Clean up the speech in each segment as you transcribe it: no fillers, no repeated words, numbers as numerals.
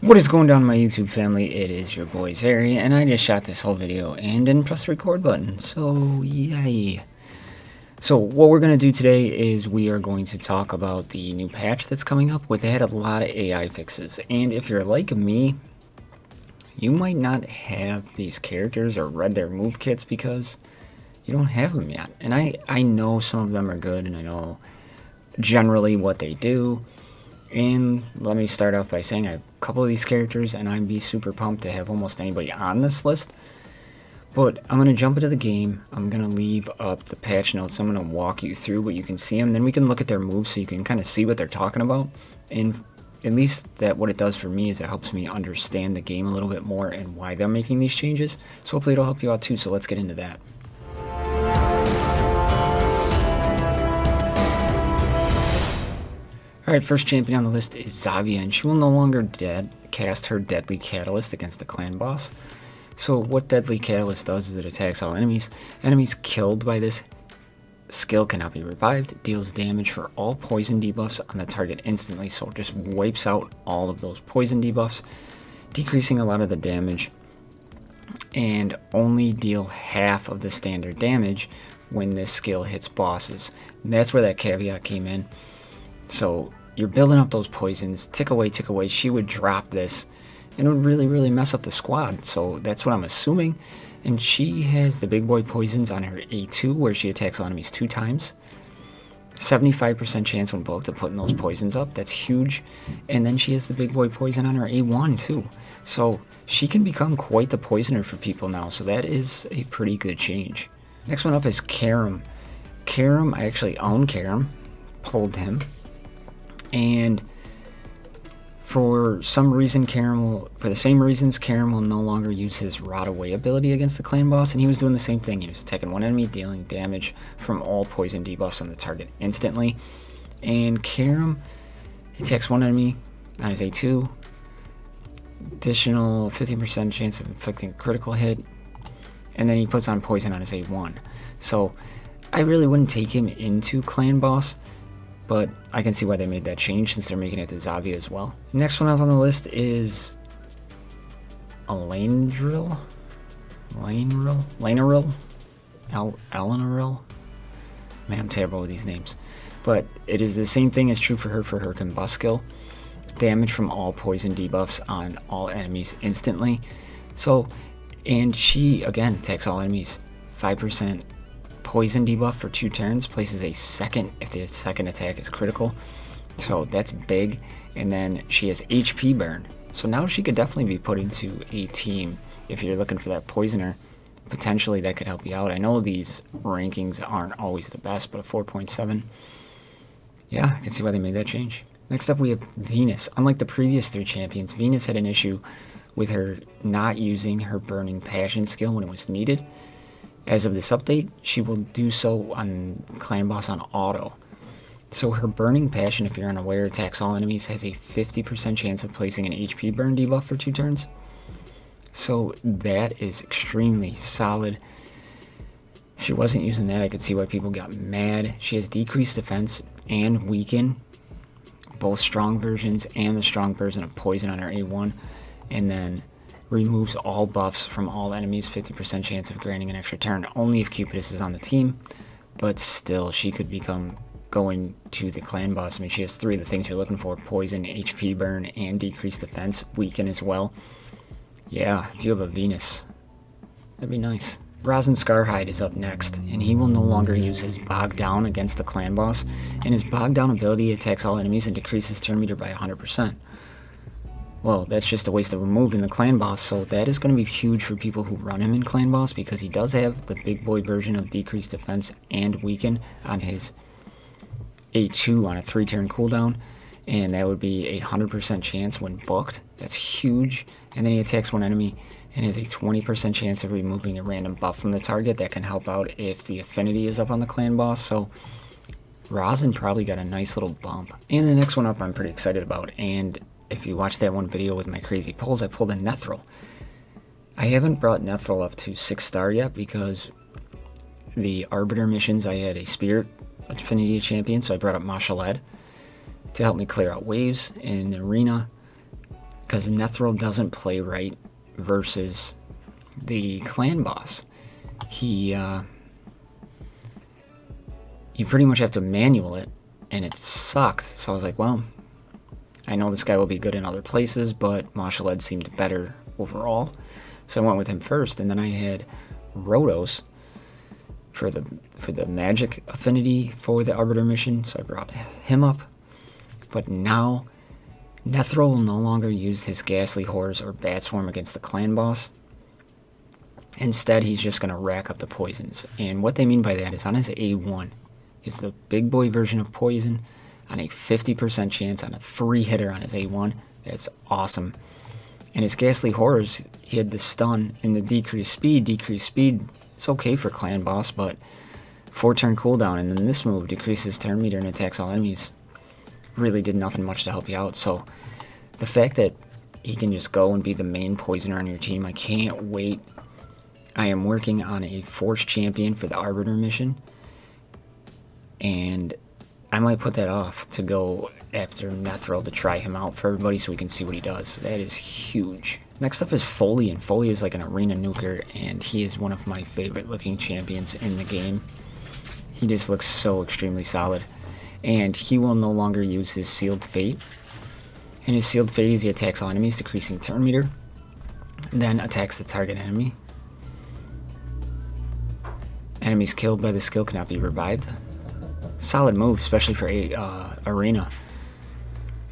What is going on, my YouTube family? It is your boy Xavier, and I just shot this whole video and didn't press the record button, so yay. So what we're going to do today is we are going to talk about the new patch that's coming up. They had a lot of AI fixes, and if you're like me, you might not have these characters or read their move kits because you don't have them yet. And I know some of them are good, and I know generally what they do. And let me start off by saying I have a couple of these characters, and I'd be super pumped to have almost anybody on this list. But I'm going to jump into the game. I'm going to leave up the patch notes. I'm going to walk you through what you can see them. Then we can look at their moves so you can kind of see what they're talking about. And at least that what it does for me is it helps me understand the game a little bit more and why they're making these changes. So hopefully it'll help you out too. So let's get into that. Alright, first champion on the list is Xavier, and she will no longer cast her Deadly Catalyst against the clan boss. So what Deadly Catalyst does is it attacks all enemies. Enemies killed by this skill cannot be revived, deals damage for all poison debuffs on the target instantly, so it just wipes out all of those poison debuffs, decreasing a lot of the damage, and only deal half of the standard damage when this skill hits bosses. And that's where that caveat came in. So you're building up those poisons, tick away, she would drop this, and it would really mess up the squad. So that's what I'm assuming. And she has the big boy poisons on her A2, where she attacks all enemies 2 times. 75% chance when booked of putting those poisons up, that's huge. And then she has the big boy poison on her A1 too. So she can become quite the poisoner for people now, so that is a pretty good change. Next one up is Karlom. Karlom, I actually own Karlom, pulled him. And for some reason, for the same reasons, Karlom will no longer use his Rot Away ability against the clan boss, and he was doing the same thing. He was attacking one enemy, dealing damage from all poison debuffs on the target instantly. And Karlom, he attacks one enemy on his A2, additional 15% chance of inflicting a critical hit, and then he puts on poison on his A1. So I really wouldn't take him into clan boss, but I can see why they made that change since they're making it to Xavier as well. Next one up on the list is Elaine. Man, I'm terrible with these names. But it is the same thing as true for her Combust skill. Damage from all poison debuffs on all enemies instantly. So, and she, again, attacks all enemies. 5% poison debuff for 2 turns, places a second if the second attack is critical, so that's big. And then she has HP burn, so now she could definitely be put into a team if you're looking for that poisoner. Potentially that could help you out. I know these rankings aren't always the best, but a 4.7, yeah, I can see why they made that change. Next up we have Venus. Unlike the previous 3 champions, Venus had an issue with her not using her Burning Passion skill when it was needed. As of this update, she will do so on clan boss on auto. So her Burning Passion, if you're unaware, attacks all enemies, has a 50% chance of placing an HP burn debuff for 2 turns. So that is extremely solid. If she wasn't using that, I could see why people got mad. She has decreased defense and weaken, both strong versions and the strong version of poison on her A1. And then removes all buffs from all enemies, 50% chance of granting an extra turn, only if Cupidus is on the team. But still, she could become going to the clan boss. I mean, she has 3 of the things you're looking for: poison, HP burn, and decreased defense, weaken as well. Yeah, if you have a Venus, that'd be nice. Rosin Scarhide is up next, and he will no longer use his Bog Down against the clan boss, and his Bog Down ability attacks all enemies and decreases turn meter by 100%. Well, that's just a waste of a move in the clan boss, so that is going to be huge for people who run him in clan boss, because he does have the big boy version of decreased defense and weaken on his A2 on a 3-turn cooldown, and that would be a 100% chance when booked. That's huge. And then he attacks one enemy and has a 20% chance of removing a random buff from the target. That can help out if the affinity is up on the clan boss, so Rosin probably got a nice little bump. And the next one up I'm pretty excited about, and if you watched that one video with my crazy pulls, I pulled a Nethril. I haven't brought Nethril up to 6-star yet because the Arbiter missions, I had a Spirit Affinity champion, so I brought up Mashaled to help me clear out waves in the arena. because Nethril doesn't play right versus the clan boss. You pretty much have to manual it, and it sucked. So I was like, well, I know this guy will be good in other places, but Mashaled seemed better overall. So I went with him first, and then I had Rhodos for the magic affinity for the Arbiter mission, so I brought him up. But now, Nethril will no longer use his Ghastly Horrors or Bat Swarm against the clan boss. Instead, he's just going to rack up the poisons. And what they mean by that is on his A1 is the big boy version of poison on a 50% chance on a 3-hitter on his A1. That's awesome. And his Ghastly Horrors, he had the stun and the decreased speed. Decreased speed is okay for clan boss, but 4-turn cooldown. And then this move decreases turn meter and attacks all enemies. Really did nothing much to help you out. So the fact that he can just go and be the main poisoner on your team, I can't wait. I am working on a Force Champion for the Arbiter mission, and I might put that off to go after Nethril to try him out for everybody so we can see what he does. That is huge. Next up is Foley, and Foley is like an arena nuker, and he is one of my favorite looking champions in the game. He just looks so extremely solid. And he will no longer use his Sealed Fate. In his Sealed Fate is he attacks all enemies, decreasing turn meter, then attacks the target enemy. Enemies killed by the skill cannot be revived. Solid move, especially for arena.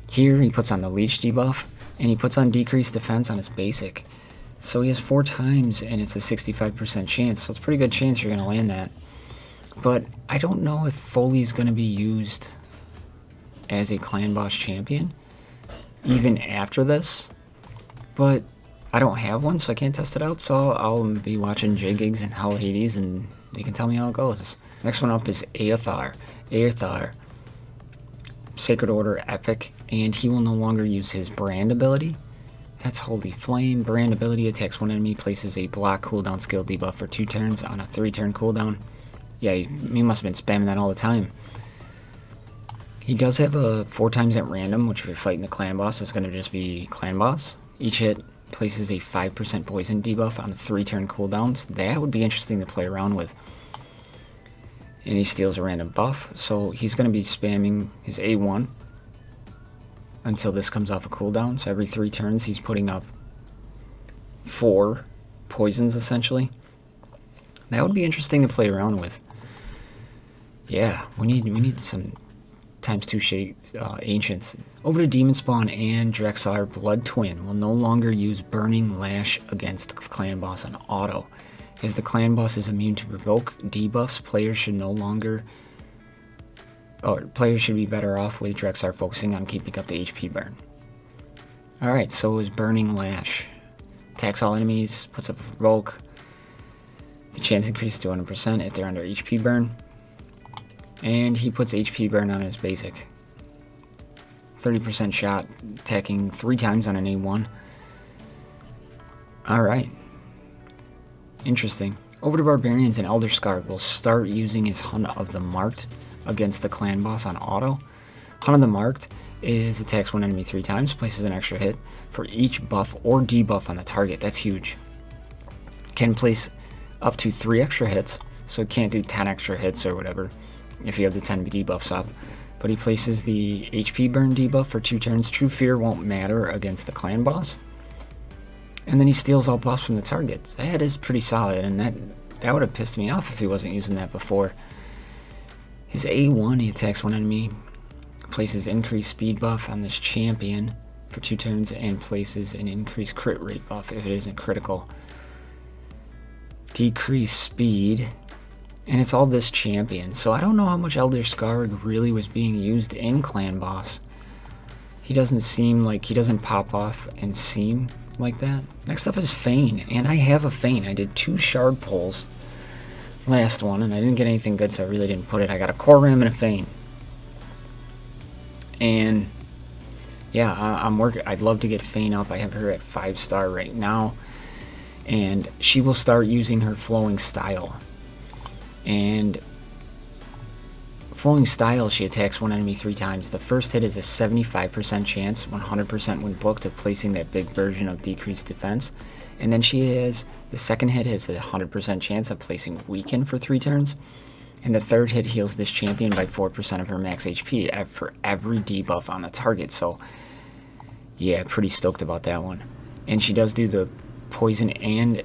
Here he puts on the leech debuff, and he puts on decreased defense on his basic. So he has 4 times, and it's a 65% chance, so it's a pretty good chance you're going to land that. But I don't know if Foley's going to be used as a clan boss champion, even after this. But I don't have one, so I can't test it out, so I'll be watching J-Gigs and Hell Hades, and they can tell me how it goes. Next one up is Aerthar. Aerthar, Sacred Order Epic, and he will no longer use his Brand ability. That's Holy Flame. Brand ability attacks one enemy, places a block cooldown skill debuff for 2 turns on a 3-turn cooldown. Yeah, he must have been spamming that all the time. He does have a 4 times at random, which if you're fighting the clan boss, is going to just be clan boss. Each hit places a 5% poison debuff on a 3-turn cooldown. So that would be interesting to play around with. And he steals a random buff, so he's going to be spamming his A1 until this comes off a cooldown. So every 3 turns, he's putting up 4 poisons, essentially. That would be interesting to play around with. Yeah, we need some ×2 ancients. Over to Demon Spawn and Drexar. Bloodtwin will no longer use Burning Lash against the clan boss on auto. As the clan boss is immune to provoke debuffs, players should be better off with Drexar focusing on keeping up the HP burn. Alright, so is Burning Lash. Attacks all enemies, puts up a provoke. The chance increases to 100% if they're under HP burn. And he puts HP burn on his basic. 30% shot, attacking 3 times on an A1. Alright. Interesting. Over to Barbarians, and Elder Scarg will start using his Hunt of the Marked against the clan boss on auto. Hunt of the Marked is attacks one enemy 3 times, places an extra hit for each buff or debuff on the target. That's huge. Can place up to 3 extra hits, so it can't do 10 extra hits or whatever if you have the 10 debuffs up. But he places the HP burn debuff for 2 turns. True Fear won't matter against the clan boss. And then he steals all buffs from the targets. That is pretty solid, and that would have pissed me off if he wasn't using that before. His A1, he attacks one enemy, places increased speed buff on this champion for 2 turns, and places an increased crit rate buff if it isn't critical. Decreased speed, and it's all this champion. So I don't know how much Elder Scarg really was being used in clan boss. He doesn't pop off and seem like that. Next up is Feign, and I have a Feign. I did 2 shard pulls last one, and I didn't get anything good, so I really didn't put it. I got a Core Ram and a Feign. And yeah, I'm working. I'd love to get Feign up. I have her at 5-star right now, and she will start using her flowing style. And Flowing Style, she attacks one enemy 3 times. The first hit is a 75% chance, 100% when booked, of placing that big version of decreased defense. And then the second hit has a 100% chance of placing Weaken for 3 turns. And the third hit heals this champion by 4% of her max HP for every debuff on the target. So, yeah, pretty stoked about that one. And she does do the poison and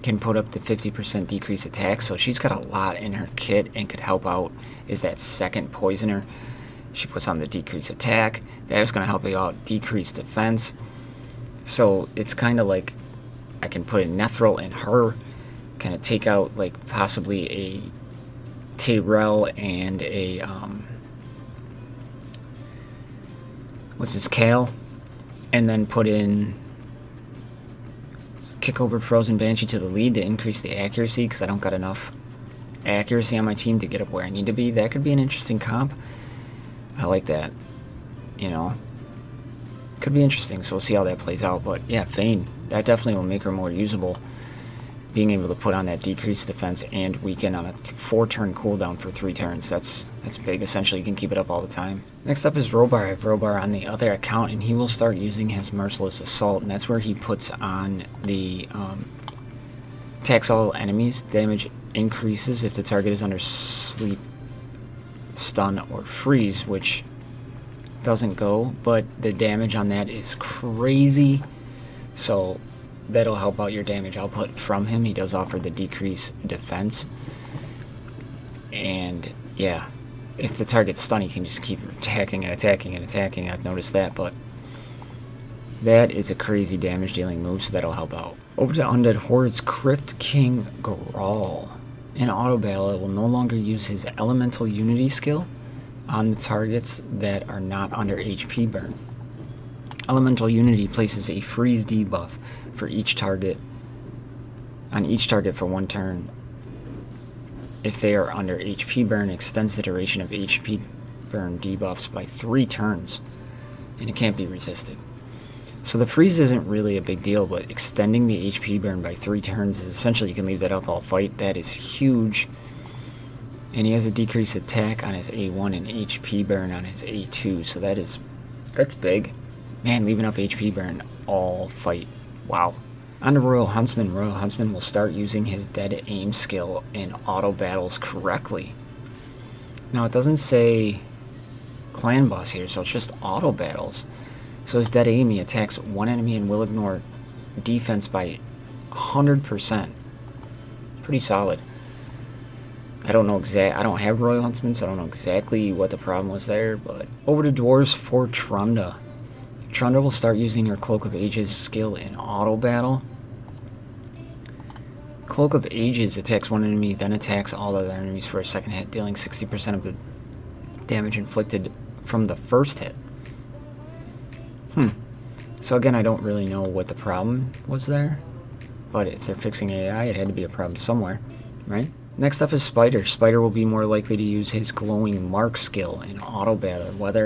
can put up the 50% decrease attack, so she's got a lot in her kit and could help out. Is that second poisoner she puts on the decrease attack, that is going to help you out decrease defense. So it's kind of like I can put a Nethril in her, kind of take out like possibly a Tyrell and a what's his Kale, and then put in kick over Frozen Banshee to the lead to increase the accuracy, because I don't got enough accuracy on my team to get up where I need to be. That could be an interesting comp. I like that. You know, could be interesting, so we'll see how that plays out. But yeah, Fane, that definitely will make her more usable, being able to put on that decreased defense and weaken on a 4-turn cooldown for 3 turns. That's big. Essentially, you can keep it up all the time. Next up is Robar. I have Robar on the other account, and he will start using his Merciless Assault, and that's where he puts on the attacks all enemies. Damage increases if the target is under sleep, stun, or freeze, which doesn't go, but the damage on that is crazy. So that'll help out your damage output from him. He does offer the decrease defense. And yeah, if the target's stunned, he can just keep attacking and attacking and attacking. I've noticed that, but that is a crazy damage dealing move, so that'll help out. Over to Undead Horde's Crypt King Grawl. In auto battle, it will no longer use his Elemental Unity skill on the targets that are not under HP burn. Elemental Unity places a freeze debuff for each target, on each target for 1 turn. If they are under HP burn, extends the duration of HP burn debuffs by 3 turns, and it can't be resisted. So the freeze isn't really a big deal, but extending the HP burn by 3 turns is essentially, you can leave that up all fight. That is huge. And he has a decreased attack on his A1 and HP burn on his A2, so that's big. Man, leaving up HP burn all fight. Wow. On to Royal Huntsman. Royal Huntsman will start using his Dead Aim skill in auto battles correctly. Now, it doesn't say clan boss here, so it's just auto battles. So his Dead Aim, he attacks 1 enemy and will ignore defense by 100%. Pretty solid. I don't have Royal Huntsman, so I don't know exactly what the problem was there, but over to Dwarves for Trundle. Trundle will start using her Cloak of Ages skill in auto battle. Cloak of Ages attacks 1 enemy, then attacks all other enemies for a second hit, dealing 60% of the damage inflicted from the first hit. So again, I don't really know what the problem was there, but if they're fixing AI, it had to be a problem somewhere, right? Next up is Spider. Spider will be more likely to use his Glowing Mark skill in auto battle, whenever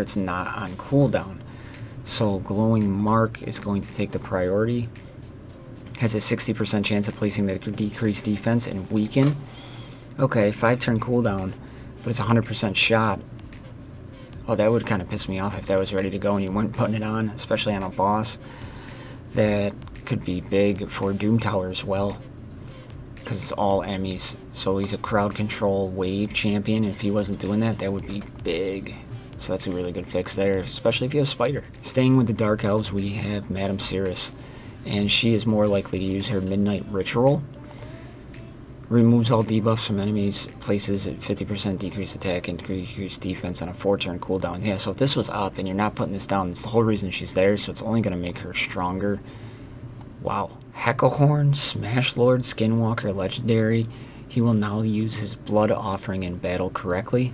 it's not on cooldown. So Glowing Mark is going to take the priority. Has a 60% chance of placing the decreased defense and weaken. Okay, 5-turn cooldown, but it's 100% shot. Oh, that would kind of piss me off if that was ready to go and you weren't putting it on, especially on a boss. That could be big for Doom Tower as well, because it's all enemies. So he's a crowd control wave champion, and if he wasn't doing that, that would be big. So that's a really good fix there, especially if you have Spider. Staying with the Dark Elves, we have Madame Ciris, and she is more likely to use her Midnight Ritual. Removes all debuffs from enemies, places at 50% decreased attack and decreased defense on a 4-turn cooldown. Yeah, so if this was up and you're not putting this down, it's the whole reason she's there, so it's only going to make her stronger. Wow. Hecklehorn, Smash Lord, Skinwalker, Legendary. He will now use his Blood Offering in battle correctly.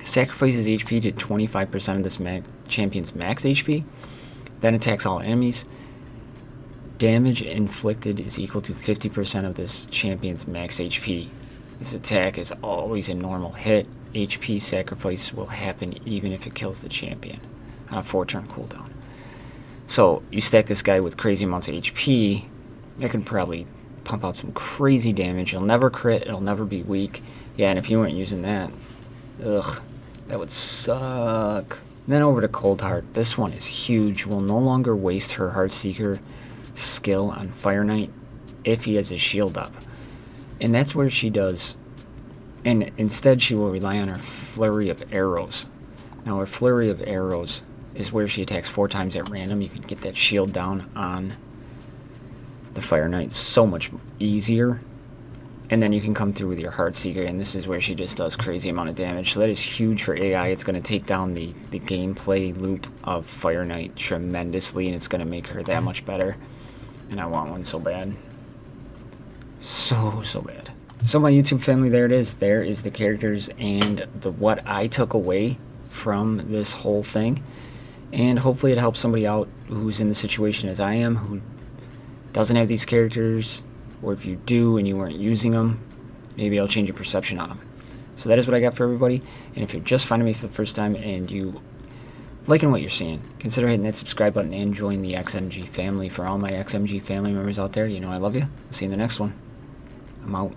Sacrifices HP to 25% of this champion's max HP, then attacks all enemies. Damage inflicted is equal to 50% of this champion's max HP. This attack is always a normal hit. HP sacrifice will happen even if it kills the champion on a 4-turn cooldown. So you stack this guy with crazy amounts of HP, that can probably pump out some crazy damage. It'll never crit. It'll never be weak. Yeah, and if you weren't using that, ugh, that would suck. Then over to Coldheart. This one is huge. Will no longer waste her Heartseeker skill on Fire Knight if he has his shield up. And that's where she does. And instead she will rely on her Flurry of Arrows. Now her Flurry of Arrows is where she attacks 4 times at random. You can get that shield down on the Fire Knight so much easier. And then you can come through with your Heartseeker, and this is where she just does crazy amount of damage. So that is huge for AI. It's going to take down the gameplay loop of Fire Knight tremendously, and it's going to make her that much better. And I want one so bad. So bad. So my YouTube family, there it is. There is the characters and what I took away from this whole thing. And hopefully it helps somebody out who's in the situation as I am, who doesn't have these characters, or if you do and you weren't using them, maybe I'll change your perception on them. So that is what I got for everybody. And if you're just finding me for the first time and you liking what you're seeing, consider hitting that subscribe button and join the XMG family. For all my XMG family members out there, you know I love you. I'll see you in the next one. I'm out.